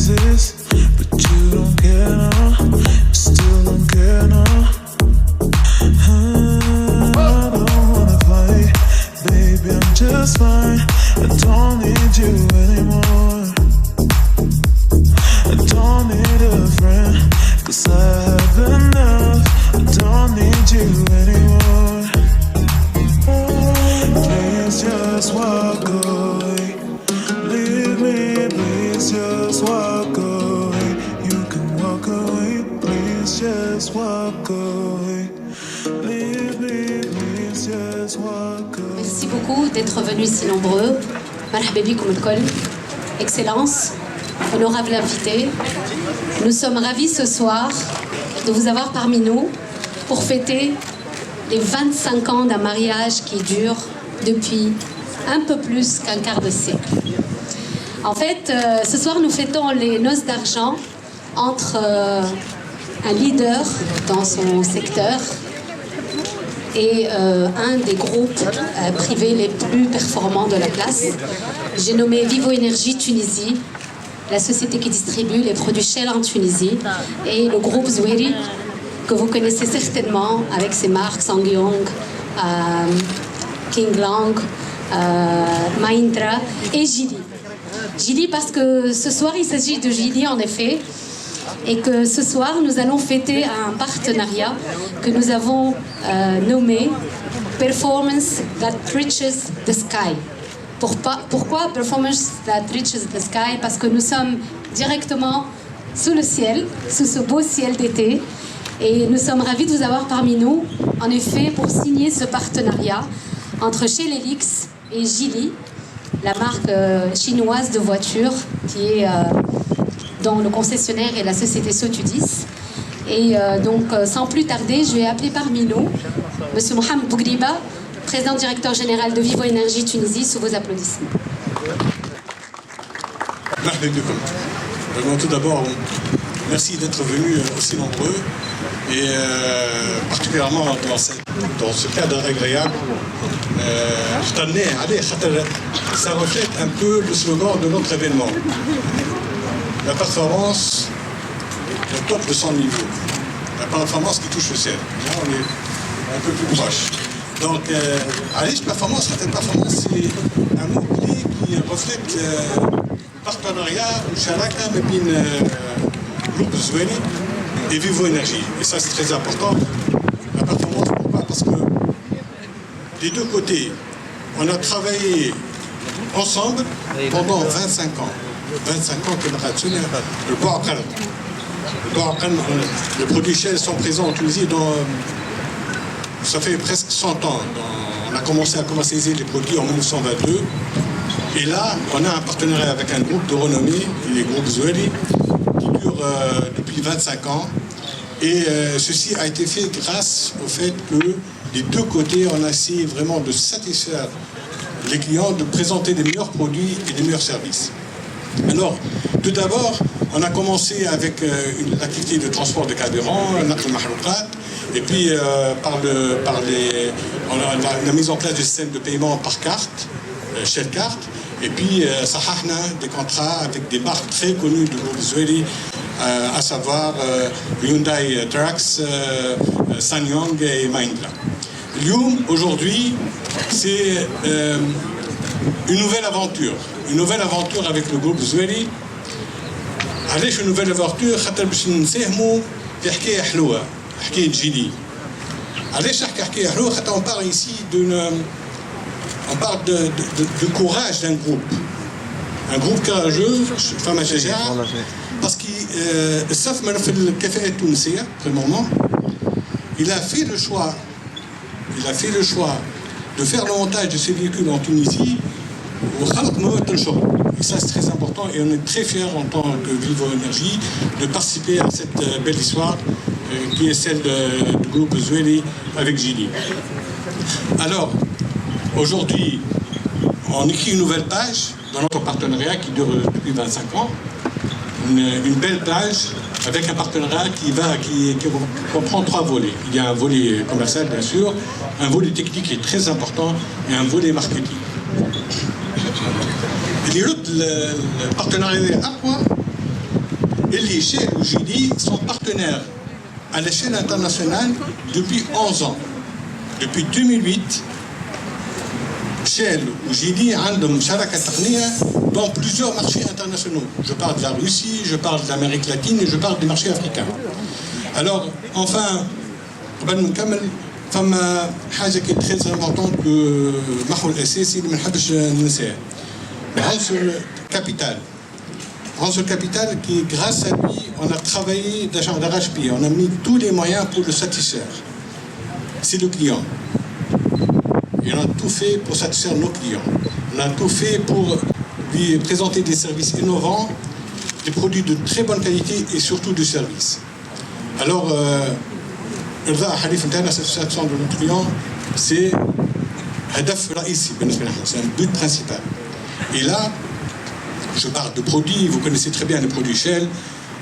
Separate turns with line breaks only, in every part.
this, but you don't care now. You still don't care now. I don't wanna fight, baby, I'm just fine. I don't need you anymore. I don't need a friend, 'cause I have enough. I don't need you anymore. Please just walk away. Leave me, please just walk away. You can walk away, please just walk away. Leave me, please just walk away.
Merci beaucoup d'être venus si nombreux. Marhaba bikoum al-kol. Excellence, honorable invité, nous sommes ravis ce soir de vous avoir parmi nous pour fêter les 25 ans d'un mariage qui dure depuis un peu plus qu'un quart de siècle. En fait, ce soir, nous fêtons les noces d'argent entre un leader dans son secteur et un des groupes privés les plus performants de la place. J'ai nommé Vivo Énergie Tunisie, la société qui distribue les produits Shell en Tunisie, et le groupe Zweli, que vous connaissez certainement avec ses marques Sangyong, King Long, Mahindra et Geely. Geely parce que ce soir il s'agit de Geely en effet, et que ce soir nous allons fêter un partenariat que nous avons nommé Performance That Reaches the Sky. Pourquoi Performance That Reaches the Sky? Parce que nous sommes directement sous le ciel, sous ce beau ciel d'été, et nous sommes ravis de vous avoir parmi nous, en effet, pour signer ce partenariat entre Shell Helix et Geely, la marque chinoise de voitures qui est dont le concessionnaire est la société Sotudis. Et donc, sans plus tarder, je vais appeler parmi nous Monsieur Mohamed Bougriba, président directeur général de Vivo Énergie Tunisie, sous vos applaudissements.
Tout d'abord, merci d'être venus aussi nombreux, et particulièrement dans ce cadre agréable. Ça reflète un peu le slogan de notre événement. La performance au top de son niveau. La performance qui touche le ciel. Là, on est un peu plus proche. Donc, Alice Performance, cette performance, c'est un mot-clé qui reflète le partenariat ou Sharaka avec le groupe Zweli et Vivo Énergie. Et ça, c'est très important. La performance, pourquoi? Parce que des deux côtés, on a travaillé ensemble pendant 25 ans. 25 ans que le Boakan. Le produit Shell sont présents en Tunisie ça fait presque 100 ans. On a commencé à commercialiser les produits en 1922. Et là, on a un partenariat avec un groupe de renommée, les groupes Zweli, qui dure depuis 25 ans. Et ceci a été fait grâce au fait que des deux côtés, on a essayé vraiment de satisfaire les clients, de présenter des meilleurs produits et des meilleurs services. Alors, tout d'abord, on a commencé avec l'activité de transport de carburant, et puis on a la mise en place du système de paiement par carte, Shell Carte, et puis Sahahna des contrats avec des marques très connues du groupe Zweli, à savoir Hyundai Trucks, Sanyong et Mahindra. Aujourd'hui, c'est une nouvelle aventure avec le groupe Zweli. علاش une nouvelle aventure خاطر باش نساهموا في حكايه حلوه حكايه جيلي. علاش نحكي حكايه حلوه خاطر on parle ici de courage d'un groupe. Un groupe courageux, فما شجاعه parce que sauf في الكفاءه التونسيه في المومون il a fait le choix de faire le montage de ces véhicules en Tunisie. Et ça, c'est très important, et on est très fiers en tant que Vivo Énergie de participer à cette belle histoire qui est celle du groupe Zweli avec Geely. Alors, aujourd'hui, on écrit une nouvelle page dans notre partenariat qui dure depuis 25 ans. Une belle page avec un partenariat qui comprend 3 volets. Il y a un volet commercial, bien sûr, un volet technique qui est très important et un volet marketing. اللي يرد البارتناريا اقوى اللي Shell وجيلي sont partenaires à l'échelle internationale depuis 11 ans. Depuis 2008, Shell ou Geely عندهم شراكة تقنية dans plusieurs marchés internationaux. Je parle de la Russie, je parle de l'Amérique latine et je parle des marchés africains. Alors, enfin, قبل ما نكمل فما حاجة qui est très importante que محور الأساسي اللي ما نحبش ننساه. عنصر capital. عنصر capital qui, grâce à lui, on a travaillé d'arrache-pied, on a mis tous les moyens pour le satisfaire. C'est le client. Et on a tout fait pour satisfaire nos clients. On a tout fait pour lui présenter des services innovants, des produits de très bonne qualité et surtout du service. Alors, la satisfaction de nos clients, c'est un but principal. Et là, je parle de produits, vous connaissez très bien les produits Shell.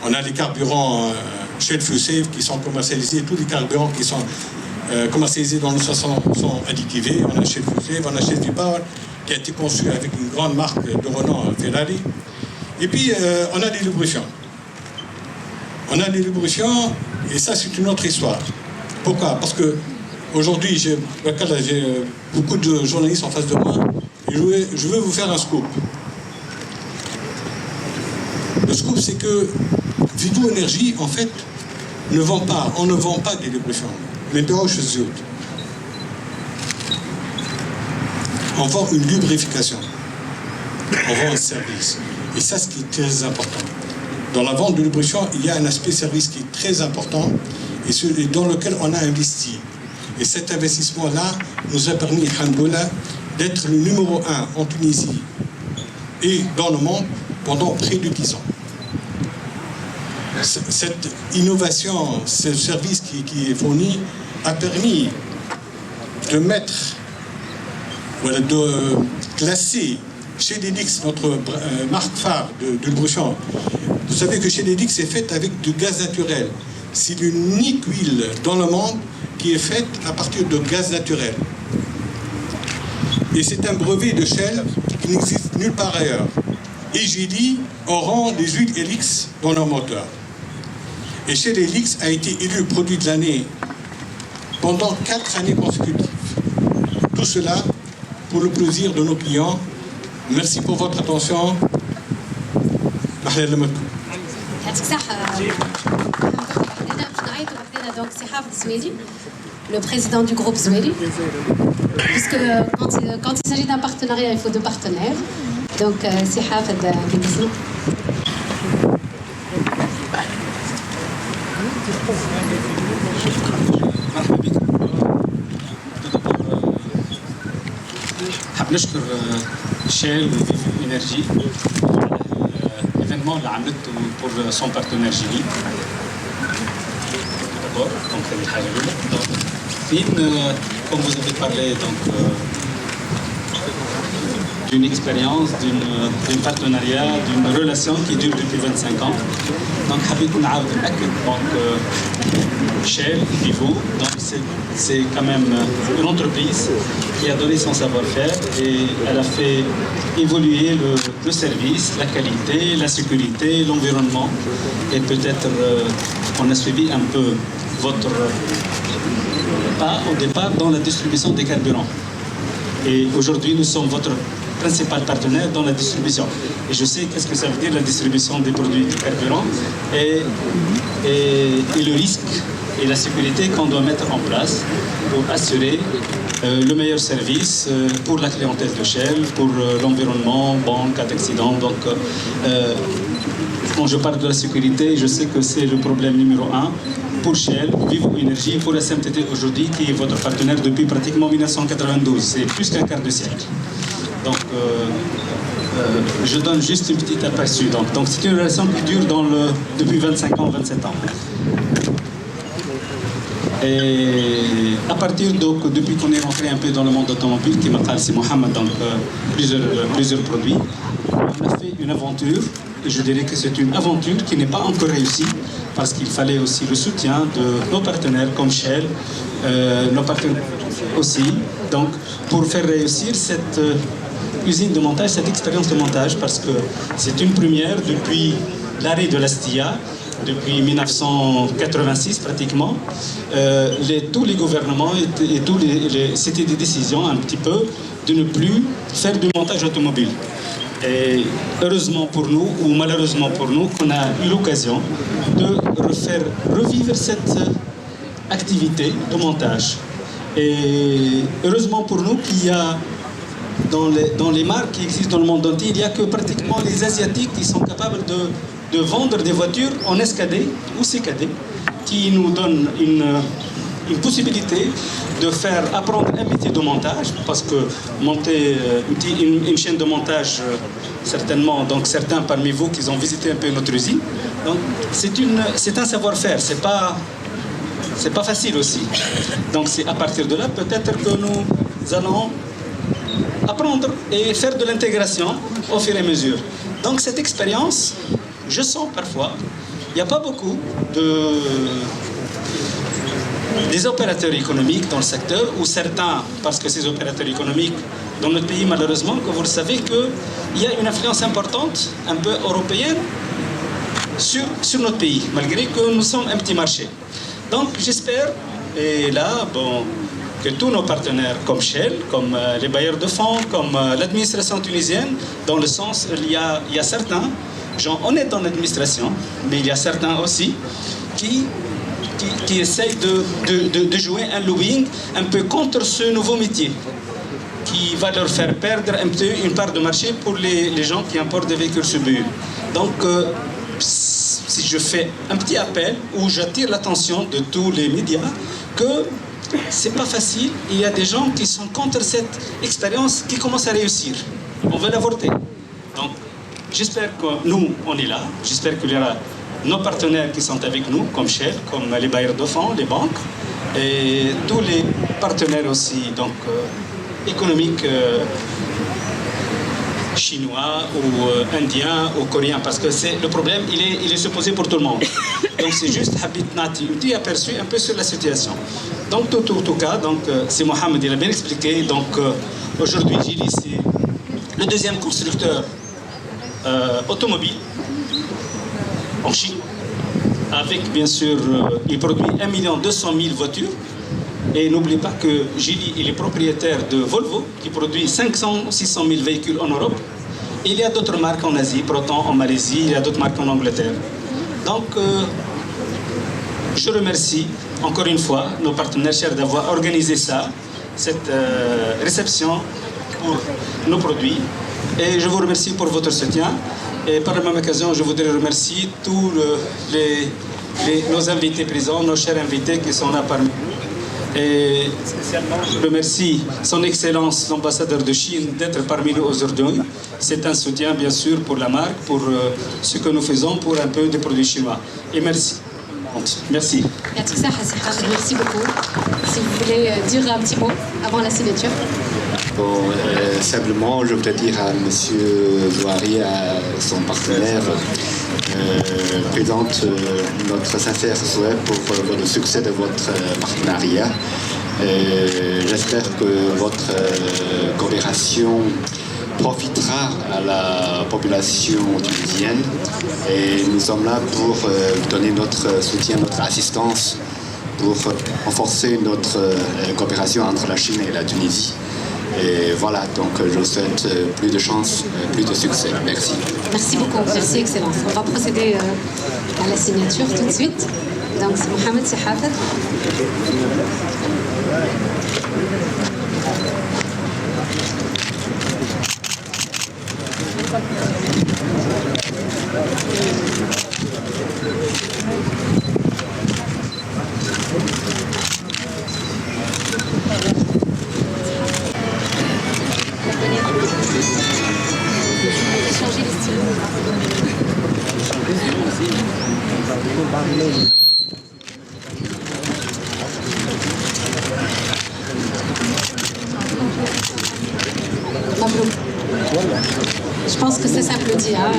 On a les carburants Shell Fuel Safe qui sont commercialisés, tous les carburants qui sont commercialisés dans le sens sont additivés. On a Shell Fuel Safe, on a Shell V-Power qui a été conçu avec une grande marque de renom, Ferrari. Et puis, on a les lubrifiants. On a les lubrifiants, et ça, c'est une autre histoire. Pourquoi? Parce que aujourd'hui, j'ai beaucoup de journalistes en face de moi, et je veux vous faire un scoop. Le scoop, c'est que Vivo Energy, en fait, on ne vend pas des lubrifiants. On vend une lubrification. On vend un service. Et ça, ce qui est très important. Dans la vente de lubrifiants, il y a un aspect service qui est très important et dans lequel on a investi. Et cet investissement-là nous a permis, alhamdoulilah, d'être le numéro 1 en Tunisie et dans le monde pendant près de 10 ans. Cette innovation, ce service qui est fourni a permis de mettre, voilà, de classer Shell Helix, notre marque phare de lubrifiant. Vous savez que Shell Helix est faite avec du gaz naturel. C'est l'unique huile dans le monde qui est faite à partir de gaz naturel. Et c'est un brevet de Shell qui n'existe nulle part ailleurs. Et Geely auront des huiles Helix dans leur moteur. Et Shell Helix a été élu produit de l'année pendant 4 années consécutives. Tout cela pour le plaisir de nos clients. Merci pour votre attention.
Le président du groupe Zweli, puisque quand il s'agit d'un partenariat, il faut 2 partenaires. Donc, c'est Hafed Bidissi.
نشكر شيل وفيفو انرجي l'événement اللي عملته pour son partenaire Geely. D'abord, donc c'est الحاجة الأولى. Comme vous avez parlé donc d'une expérience, d'un partenariat, d'une relation qui dure depuis 25 ans. Donc حبيت نعاود نأكد donc Shell, Vivo, donc c'est quand même une entreprise qui a donné son savoir-faire et elle a fait évoluer le service, la qualité, la sécurité, l'environnement. Et peut-être on a suivi un peu votre pas au départ dans la distribution des carburants. Et aujourd'hui, nous sommes votre principal partenaire dans la distribution. Et je sais qu'est-ce que ça veut dire la distribution des produits du carburant et le risque et la sécurité qu'on doit mettre en place pour assurer le meilleur service pour la clientèle de Shell, pour l'environnement, bon, cas d'accident. Donc, quand je parle de la sécurité, je sais que c'est le problème numéro 1 pour Shell, Vivo Energy, pour la SMTT aujourd'hui, qui est votre partenaire depuis pratiquement 1992. C'est plus qu'un quart de siècle. Donc, je donne juste une petite aperçu. Donc c'est une relation qui dure depuis 25 ans, 27 ans. Et à partir depuis qu'on est rentré un peu dans le monde automobile, qui m'appelle c'est Mohamed, donc plusieurs produits, on a fait une aventure. Et je dirais que c'est une aventure qui n'est pas encore réussie parce qu'il fallait aussi le soutien de nos partenaires comme Shell, nos partenaires aussi, donc pour faire réussir cette usine de montage, cette expérience de montage, parce que c'est une première l'arrêt de la STIA, depuis 1986 pratiquement, tous les gouvernements c'était des décisions un petit peu de ne plus faire du montage automobile. Et heureusement pour nous, ou malheureusement pour nous, qu'on a eu l'occasion de revivre cette activité de montage. Et heureusement pour nous qu'il y a dans les marques qui existent dans le monde entier, il n'y a que pratiquement les Asiatiques qui sont capables de vendre des voitures en SKD ou CKD, qui nous donnent une possibilité de faire apprendre un métier de montage, parce que monter une chaîne de montage, certainement, donc certains parmi vous qui ont visité un peu notre usine, donc c'est un savoir-faire, c'est pas facile aussi. Donc c'est à partir de là peut-être que nous allons apprendre et faire de l'intégration au fur et à mesure. Donc cette expérience, je sens parfois, il n'y a pas beaucoup des opérateurs économiques dans le secteur, ou certains, parce que ces opérateurs économiques, dans notre pays malheureusement, que vous le savez, qu'il y a une influence importante, un peu européenne, sur notre pays, malgré que nous sommes un petit marché. Donc j'espère, et là, que tous nos partenaires, comme Shell, comme les bailleurs de fonds, comme l'administration tunisienne, dans le sens, il y a certains gens honnêtes dans l'administration, mais il y a certains aussi qui essayent de jouer un lobbying un peu contre ce nouveau métier, qui va leur faire perdre un peu une part de marché pour les gens qui importent des véhicules subus. Donc, si je fais un petit appel où j'attire l'attention de tous les médias que c'est pas facile, il y a des gens qui sont contre cette expérience qui commencent à réussir. On veut l'avorter. Donc, j'espère que nous, on est là. J'espère qu'il y aura nos partenaires qui sont avec nous, comme Shell, comme les bailleurs de fonds, les banques, et tous les partenaires aussi, donc économiques, chinois ou indiens ou coréens, parce que le problème, il est supposé pour tout le monde. Donc c'est juste Habit Nati, un petit aperçu un peu sur la situation. Donc tout cas, donc c'est Mohamed, il a bien expliqué. Donc aujourd'hui, Geely, c'est le deuxième constructeur automobile en Chine, avec bien sûr, il produit 1 200 000 voitures. Et n'oubliez pas que Geely est le propriétaire de Volvo, qui produit 500 600 000 véhicules en Europe. Et il y a d'autres marques en Asie, Proton en Malaisie, il y a d'autres marques en Angleterre. Donc, je remercie encore une fois nos partenaires chers d'avoir organisé ça, cette réception pour nos produits. Et je vous remercie pour votre soutien. Et par la même occasion, je voudrais remercier tous nos invités présents, nos chers invités qui sont là parmi nous. Et je remercie son Excellence l'ambassadeur de Chine d'être parmi nous aujourd'hui. C'est un soutien bien sûr pour la marque, pour ce que nous faisons pour un peu des produits chinois. Et merci. Merci.
Merci beaucoup. Si vous voulez dire un petit mot avant la signature.
Bon, simplement, je voudrais dire à M. Zouari, à son partenaire, présente notre sincère souhait pour le succès de votre partenariat. J'espère que votre coopération profitera à la population tunisienne et nous sommes là pour donner notre soutien, notre assistance pour renforcer notre coopération entre la Chine et la Tunisie. Et voilà, donc je vous souhaite plus de chance, plus de succès. Merci.
Merci beaucoup, merci Excellence. On va procéder à la signature tout de suite. Donc c'est Mohamed Sihafet. Je pense que ça s'applaudit, hein.